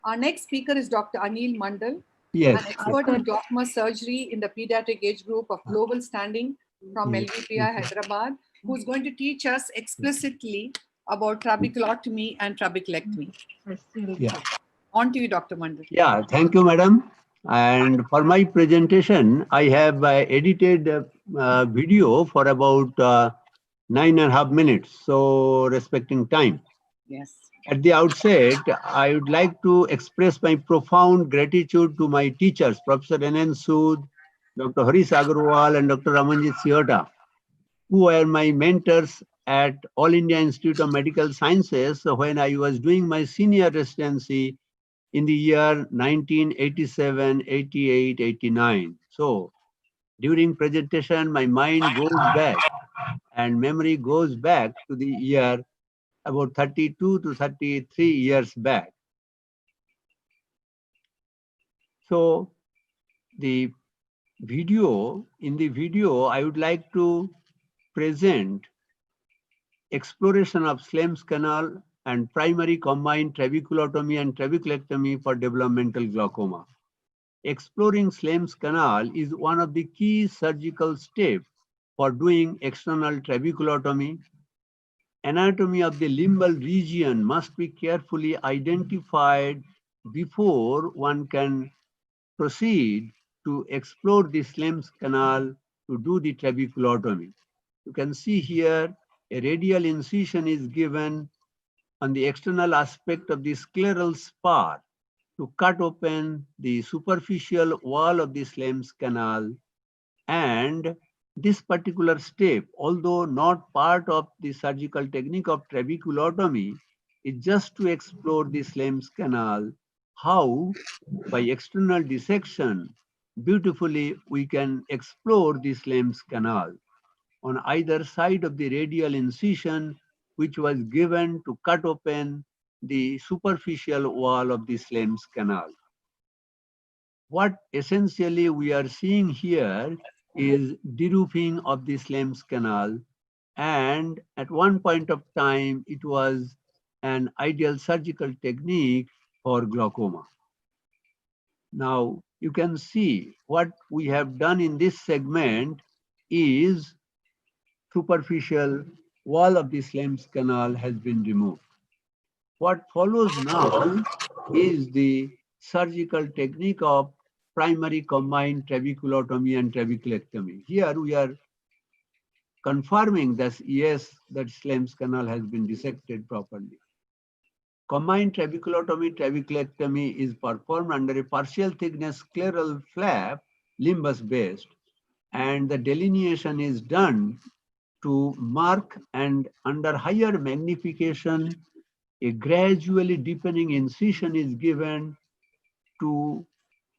Our next speaker is Dr. Anil Mandal, Yes. an expert in glaucoma surgery in the pediatric age group of global standing from LVPI Hyderabad, who is going to teach us explicitly about trabeculotomy and trabeculectomy. Yeah. On to you, Dr. Mandal. Yeah. Thank you, madam. And for my presentation, I have edited a video for about 9.5 minutes. So, respecting time. Yes. At the outset, I would like to express my profound gratitude to my teachers, Professor N.N. Sood, Dr. Harish Agarwal, and Dr. Ramanjit Siota, who were my mentors at All India Institute of Medical Sciences when I was doing my senior residency in the year 1987, 88, 89. So during presentation, my mind goes back and memory goes back to the year about 32 to 33 years back. So the in the video, I would like to present exploration of Slem's canal and primary combined trabeculotomy and trabeculectomy for developmental glaucoma. Exploring Slem's canal is one of the key surgical steps for doing external trabeculotomy. Anatomy of the limbal region must be carefully identified before one can proceed to explore the Slem's canal to do the trabeculotomy. You can see here a radial incision is given on the external aspect of the scleral spar to cut open the superficial wall of the Slem's canal. And this particular step, although not part of the surgical technique of trabeculotomy, is just to explore the Slem's canal, how by external dissection, beautifully we can explore the Slem's canal on either side of the radial incision, which was given to cut open the superficial wall of the Slem's canal. What essentially we are seeing here is deroofing of the Slem's canal, and at one point of time it was an ideal surgical technique for glaucoma. Now you can see what we have done in this segment is superficial wall of the Slem's canal has been removed. What follows now is the surgical technique of primary combined trabeculotomy and trabeculectomy. Here we are confirming that yes, that Slem's canal has been dissected properly. Combined trabeculotomy, trabeculectomy is performed under a partial thickness scleral flap, limbus based, and the delineation is done to mark, and under higher magnification, a gradually deepening incision is given to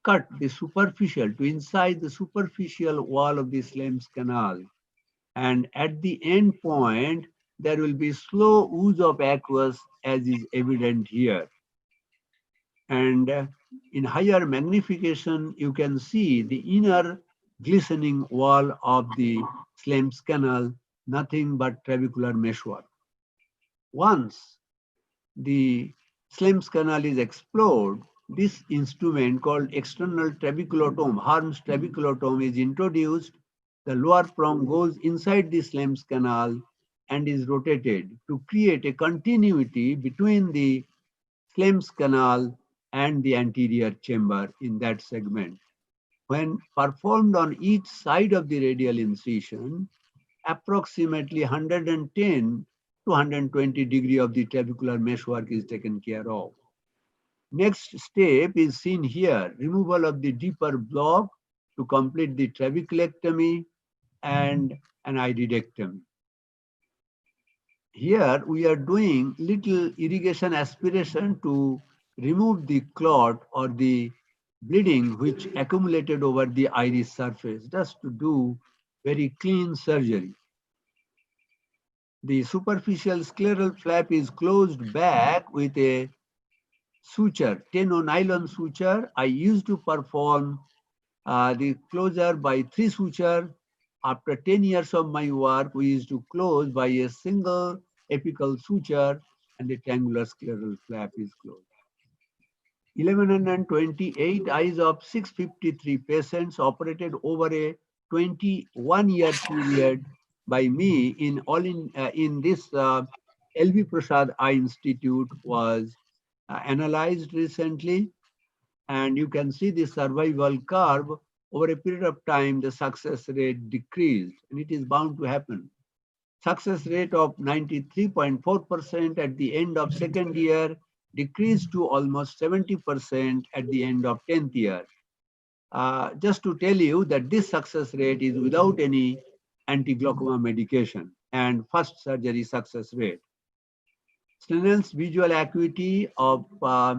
cut the superficial, to inside the superficial wall of the Slem's canal. And at the end point, there will be slow ooze of aqueous as is evident here. And in higher magnification, you can see the inner glistening wall of the Slem's canal, nothing but trabecular meshwork. Once the Slem's canal is explored, this instrument called external trabeculotome, Harm's trabeculotome, is introduced. The lower prong goes inside the Slem's canal and is rotated to create a continuity between the Slem's canal and the anterior chamber in that segment. When performed on each side of the radial incision, approximately 110 to 120 degree of the trabecular meshwork is taken care of. Next step is seen here, removal of the deeper block to complete the trabeculectomy and an iridectomy. Here we are doing little irrigation aspiration to remove the clot or the bleeding which accumulated over the iris surface, just to do very clean surgery. The superficial scleral flap is closed back with a suture, 10 nylon suture. I used to perform the closure by 3 suture. After 10 years of my work, we used to close by a single apical suture and the triangular scleral flap is closed. 1,128 eyes of 653 patients operated over a 21-year period by me in this LV Prasad Eye Institute was analyzed recently, and you can see the survival curve. Over a period of time, the success rate decreased, and it is bound to happen. Success rate of 93.4% at the end of second year decreased to almost 70% at the end of 10th year. Just to tell you that this success rate is without any anti-glaucoma medication and first surgery success rate. Snell's visual acuity was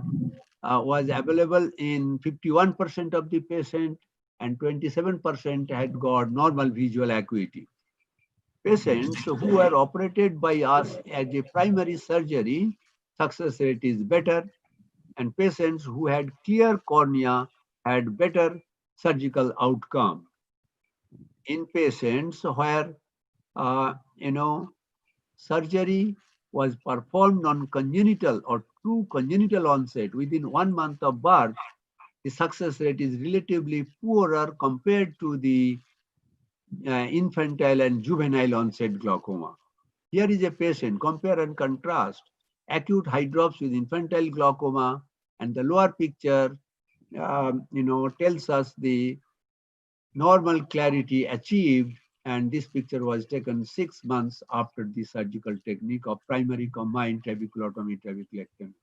available in 51% of the patient, and 27% had got normal visual acuity. Patients who were operated by us as a primary surgery, success rate is better, and patients who had clear cornea had better surgical outcome. In patients where surgery was performed on congenital or true congenital onset within 1 month of birth, the success rate is relatively poorer compared to the infantile and juvenile onset glaucoma. Here is a patient, compare and contrast acute hydrops with infantile glaucoma, and the lower picture tells us the normal clarity achieved, and this picture was taken 6 months after the surgical technique of primary combined trabeculotomy trabeculectomy.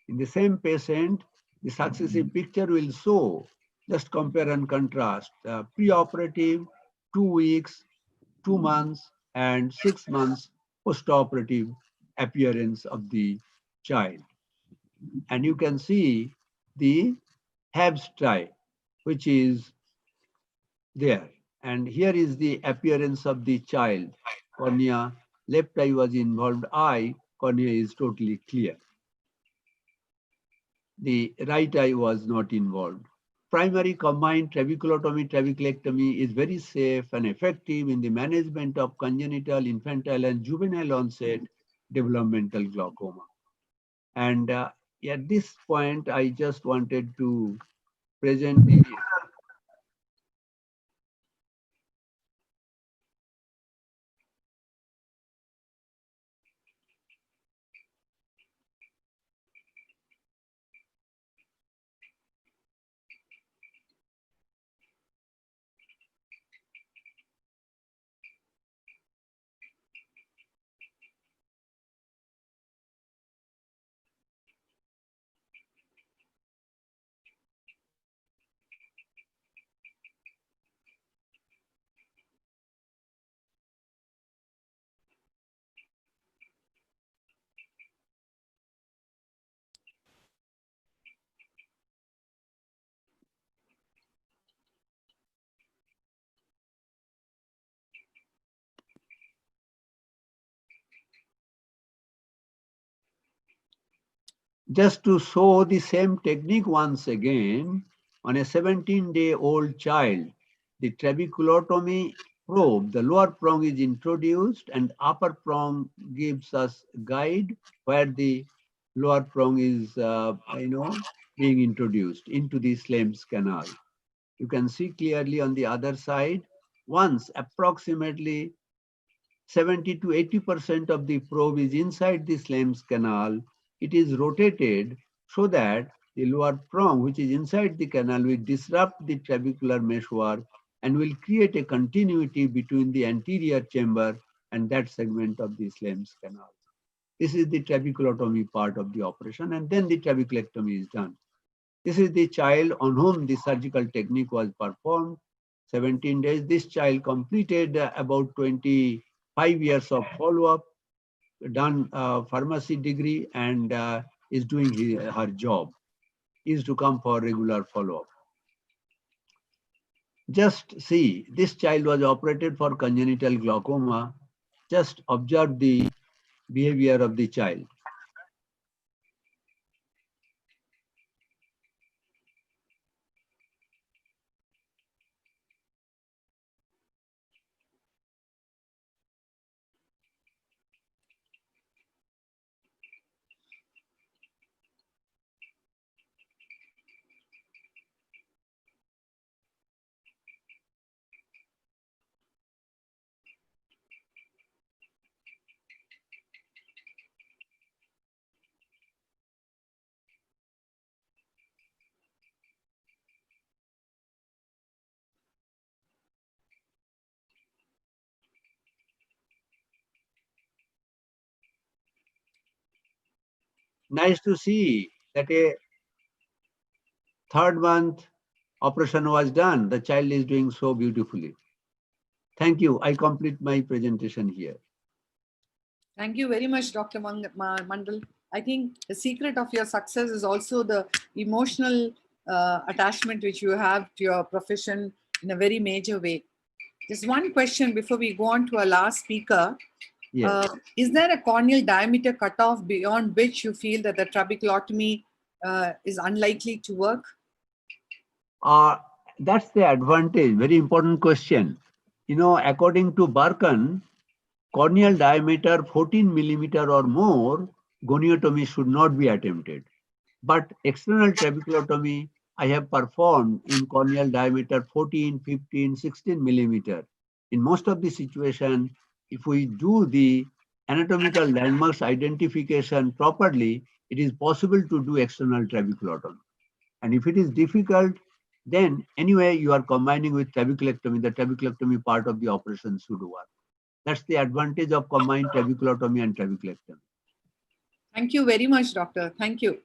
In the same patient, the successive picture will show, just compare and contrast, preoperative, 2 weeks, 2 months, and 6 months postoperative appearance of the child. And you can see the Habs stripe, which is there. And here is the appearance of the child. Cornea, left eye was involved eye, cornea is totally clear. The right eye was not involved. Primary combined trabeculotomy trabeculectomy is very safe and effective in the management of congenital, infantile, and juvenile onset developmental glaucoma. And at this point, I just wanted to present the just to show the same technique once again, on a 17-day-old child, the trabeculotomy probe, the lower prong is introduced and upper prong gives us guide where the lower prong is, being introduced into the Slem's canal. You can see clearly on the other side, once approximately 70 to 80% of the probe is inside the Slem's canal, it is rotated so that the lower prong, which is inside the canal, will disrupt the trabecular meshwork and will create a continuity between the anterior chamber and that segment of the Slem's canal. This is the trabeculotomy part of the operation, and then the trabeculectomy is done. This is the child on whom the surgical technique was performed. 17 days. This child completed about 25 years of follow-up, done pharmacy degree, and is doing her job. Is to come for regular follow-up. Just see, this child was operated for congenital glaucoma. Just observe the behavior of the child. nice to see that a third month operation was done. The child is doing so beautifully. Thank you. I complete my presentation here. Thank you very much, Dr. Mandal. I think the secret of your success is also the emotional attachment which you have to your profession in a very major way. Just one question before we go on to our last speaker. Yes. Is there a corneal diameter cutoff beyond which you feel that the trabeculotomy is unlikely to work? That's the advantage. Very important question. You know, according to Barkan, corneal diameter 14 millimeter or more, goniotomy should not be attempted. But external trabeculotomy I have performed in corneal diameter 14, 15, 16 millimeter. In most of the situation, if we do the anatomical landmarks identification properly, it is possible to do external trabeculotomy. And if it is difficult, then anyway, you are combining with trabeculectomy. The trabeculectomy part of the operation should work. That's the advantage of combined trabeculotomy and trabeculectomy. Thank you very much, doctor. Thank you.